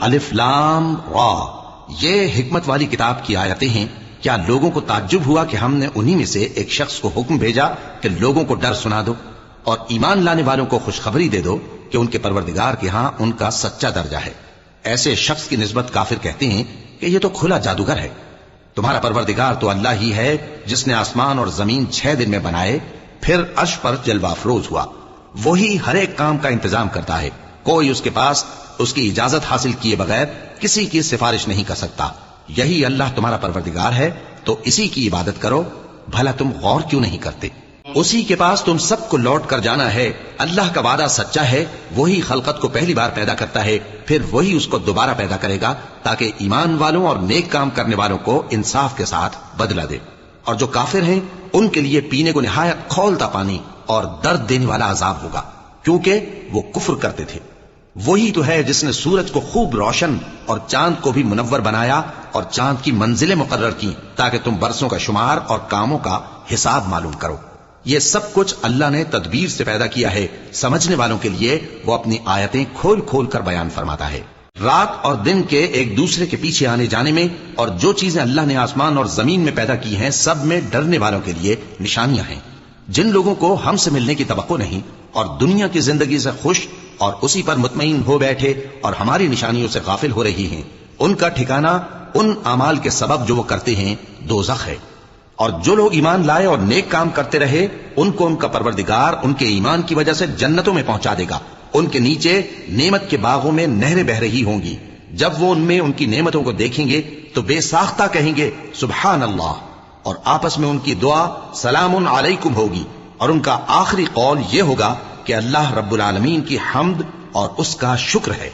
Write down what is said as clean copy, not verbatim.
الف لام را، یہ حکمت والی کتاب کی آیتیں ہیں۔ کیا لوگوں کو تعجب ہوا کہ ہم نے انہی میں سے ایک شخص کو حکم بھیجا کہ لوگوں کو ڈر سنا دو اور ایمان لانے والوں کو خوشخبری دے دو کہ ان کے پروردگار کے ہاں ان کا سچا درجہ ہے۔ ایسے شخص کی نسبت کافر کہتے ہیں کہ یہ تو کھلا جادوگر ہے۔ تمہارا پروردگار تو اللہ ہی ہے جس نے آسمان اور زمین 6 دن میں بنائے، پھر عرش پر جلوہ افروز ہوا۔ وہی ہر ایک کام کا انتظام کرتا ہے، کوئی اس کے پاس اس کی اجازت حاصل کیے بغیر کسی کی سفارش نہیں کر سکتا۔ یہی اللہ تمہارا پروردگار ہے، تو اسی کی عبادت کرو۔ بھلا تم غور کیوں نہیں کرتے؟ اسی کے پاس تم سب کو لوٹ کر جانا ہے۔ اللہ کا وعدہ سچا ہے، وہی خلقت کو پہلی بار پیدا کرتا ہے، پھر وہی اس کو دوبارہ پیدا کرے گا تاکہ ایمان والوں اور نیک کام کرنے والوں کو انصاف کے ساتھ بدلہ دے۔ اور جو کافر ہیں ان کے لیے پینے کو نہایت کھولتا پانی اور درد دینے والا عذاب ہوگا، کیونکہ وہ کفر کرتے تھے۔ وہی تو ہے جس نے سورج کو خوب روشن اور چاند کو بھی منور بنایا اور چاند کی منزلیں مقرر کی تاکہ تم برسوں کا شمار اور کاموں کا حساب معلوم کرو۔ یہ سب کچھ اللہ نے تدبیر سے پیدا کیا ہے، سمجھنے والوں کے لیے وہ اپنی آیتیں کھول کھول کر بیان فرماتا ہے۔ رات اور دن کے ایک دوسرے کے پیچھے آنے جانے میں اور جو چیزیں اللہ نے آسمان اور زمین میں پیدا کی ہیں سب میں ڈرنے والوں کے لیے نشانیاں ہیں۔ جن لوگوں کو ہم سے ملنے کی توقع نہیں اور دنیا کی زندگی سے خوش اور اسی پر مطمئن ہو بیٹھے اور ہماری نشانیوں سے غافل ہو رہی ہیں، ان کا ٹھکانہ ان اعمال کے سبب جو وہ کرتے ہیں دوزخ ہے۔ اور جو لوگ ایمان لائے اور نیک کام کرتے رہے ان کو ان کا پروردگار ان کے ایمان کی وجہ سے جنتوں میں پہنچا دے گا، ان کے نیچے نعمت کے باغوں میں نہریں بہ رہی ہوں گی۔ جب وہ ان میں ان کی نعمتوں کو دیکھیں گے تو بے ساختہ کہیں گے سبحان اللہ، اور آپس میں ان کی دعا سلام علیکم ہوگی، اور ان کا آخری قول یہ ہوگا کہ اللہ رب العالمین کی حمد اور اس کا شکر ہے۔